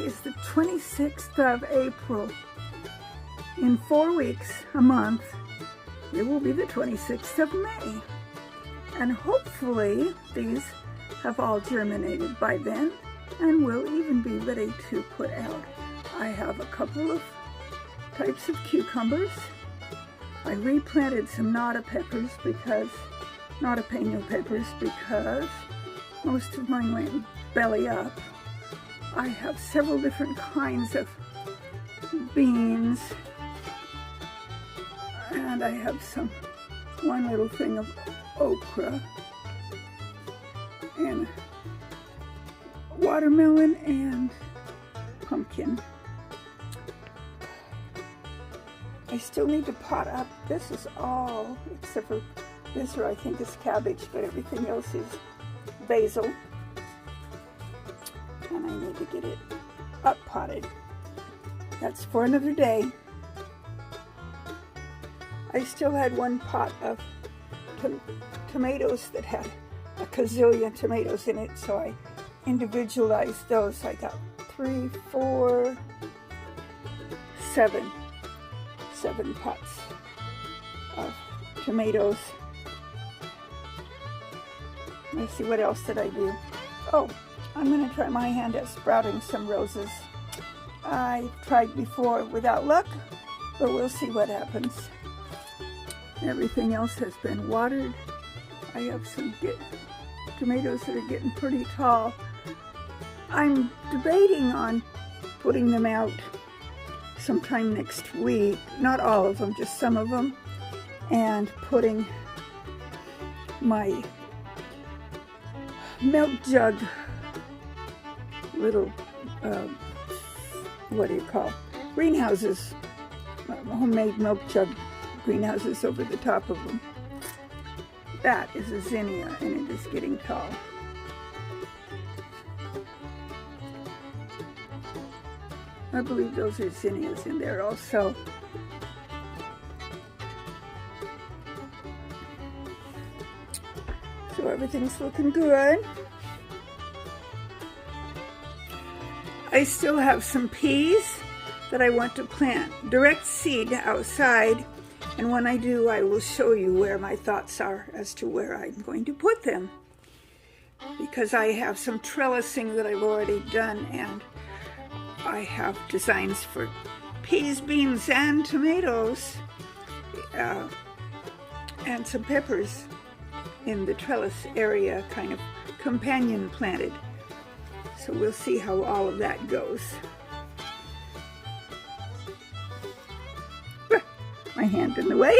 is the 26th of April. In 4 weeks, a month, it will be the 26th of May. And hopefully these have all germinated by then and will even be ready to put out. I have a couple of types of cucumbers. I replanted some jalapeno peppers because most of mine went belly up. I have several different kinds of beans, and I have one little thing of okra and watermelon and pumpkin. I still need to pot up. This is all, except for this, or I think is cabbage, but everything else is basil. And I need to get it up potted. That's for another day. I still had one pot of tomatoes that had a gazillion tomatoes in it, so I individualized those. I got 3, 4, 7 pots of tomatoes. Let's see, what else did I do? Oh, I'm going to try my hand at sprouting some roses. I've tried before without luck, but we'll see what happens. Everything else has been watered. I have some tomatoes that are getting pretty tall. I'm debating on putting them out sometime next week. Not all of them, just some of them. And putting my milk jug, little, what do you call, greenhouses, homemade milk jug greenhouses over the top of them. That is a zinnia, and it is getting tall. I believe those are zinnias in there also. So everything's looking good. I still have some peas that I want to plant direct seed outside, and when I do, I will show you where my thoughts are as to where I'm going to put them, because I have some trellising that I've already done, and I have designs for peas, beans, and tomatoes, and some peppers in the trellis area, kind of companion planted. So we'll see how all of that goes. My hand in the way.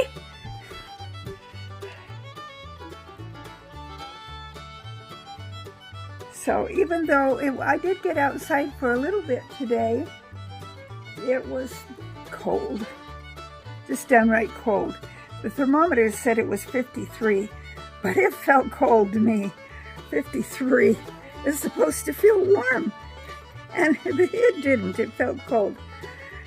So even though I did get outside for a little bit today, it was cold, just downright cold. The thermometer said it was 53, but it felt cold to me. 53 is supposed to feel warm, and it didn't. It felt cold.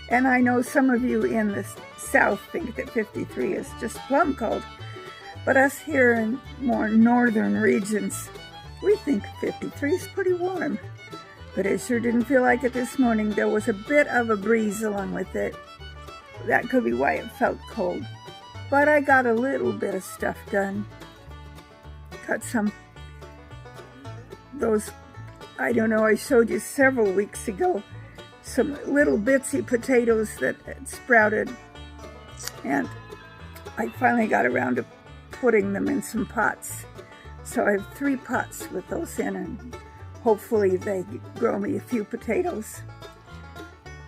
And I know some of you in the south think that 53 is just plumb cold, but us here in more northern regions, we think 53 is pretty warm. But it sure didn't feel like it this morning. There was a bit of a breeze along with it. That could be why it felt cold. But I got a little bit of stuff done. Got those, I don't know, I showed you several weeks ago, some little bitsy potatoes that had sprouted, and I finally got around to putting them in some pots. So I have 3 pots with those in, and hopefully they grow me a few potatoes.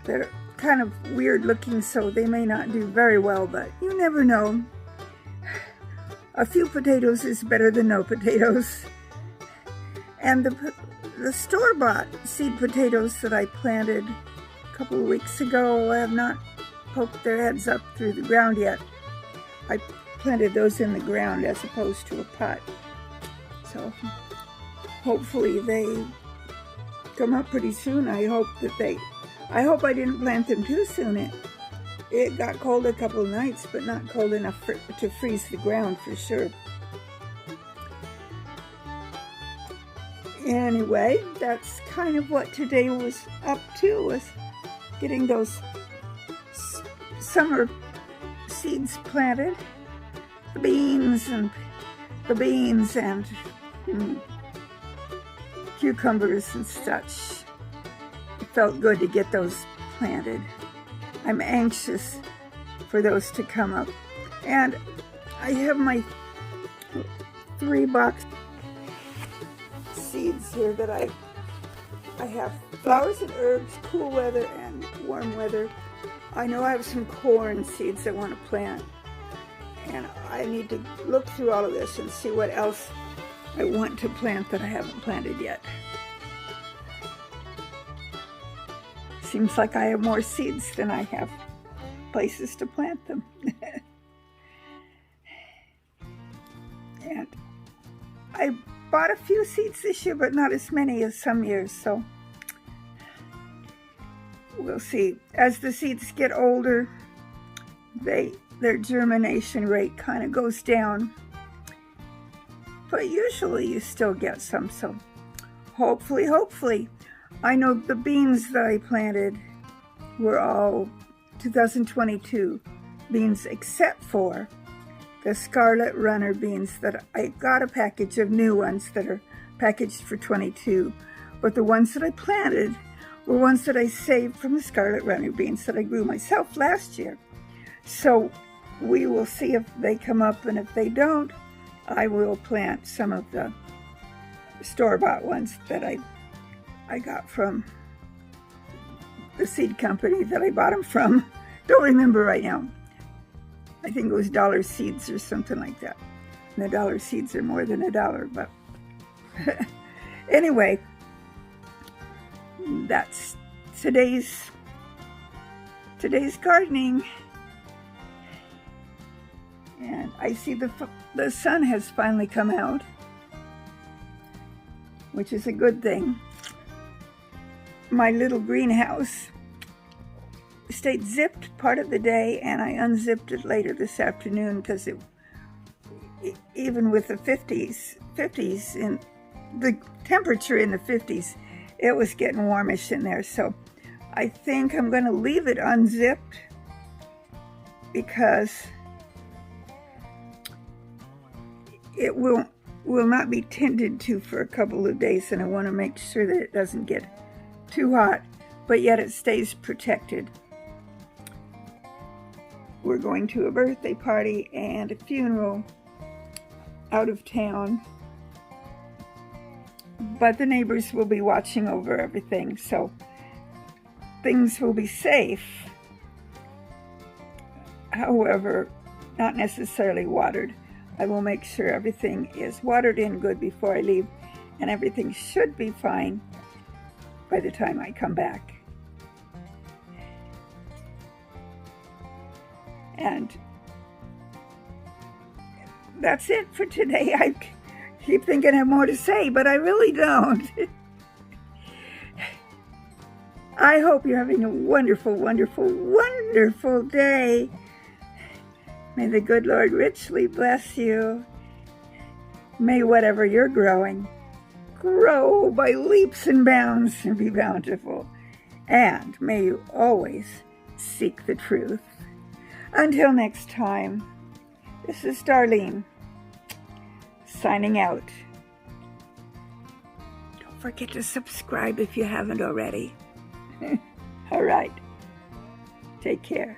They're kind of weird looking, so they may not do very well, but you never know. A few potatoes is better than no potatoes. And the store-bought seed potatoes that I planted a couple of weeks ago have not poked their heads up through the ground yet. I planted those in the ground as opposed to a pot. So hopefully they come up pretty soon. I hope I didn't plant them too soon. It got cold a couple of nights, but not cold enough to freeze the ground for sure. Anyway, that's kind of what today was up to, was getting those summer seeds planted. The beans and cucumbers and such. It felt good to get those planted. I'm anxious for those to come up. And I have my 3-box seeds here that I have flowers and herbs, cool weather and warm weather. I know I have some corn seeds I want to plant, and I need to look through all of this and see what else I want to plant that I haven't planted yet. Seems like I have more seeds than I have places to plant them. And I bought a few seeds this year, but not as many as some years, so we'll see. As the seeds get older, their germination rate kind of goes down, but usually you still get some, so hopefully. I know the beans that I planted were all 2022 beans, except for the Scarlet Runner beans that I got a package of new ones that are packaged for 22, but the ones that I planted were ones that I saved from the Scarlet Runner beans that I grew myself last year. So we will see if they come up, and if they don't, I will plant some of the store-bought ones that I got from the seed company that I bought them from. Don't remember right now. I think it was Dollar Seeds or something like that. And the Dollar Seeds are more than $1, but anyway, that's today's gardening. And I see the sun has finally come out, which is a good thing. My little greenhouse stayed zipped part of the day, and I unzipped it later this afternoon because even with the 50s in the temperature in the 50s, it was getting warmish in there. So I think I'm going to leave it unzipped because it will not be tended to for a couple of days, and I want to make sure that it doesn't get too hot, but yet it stays protected. We're going to a birthday party and a funeral out of town, but the neighbors will be watching over everything, so things will be safe. However, not necessarily watered. I will make sure everything is watered in good before I leave, and everything should be fine by the time I come back. And that's it for today. I keep thinking I have more to say, but I really don't. I hope you're having a wonderful, wonderful, wonderful day. May the good Lord richly bless you. May whatever you're growing grow by leaps and bounds and be bountiful. And may you always seek the truth. Until next time, this is Darlene, signing out. Don't forget to subscribe if you haven't already. All right. Take care.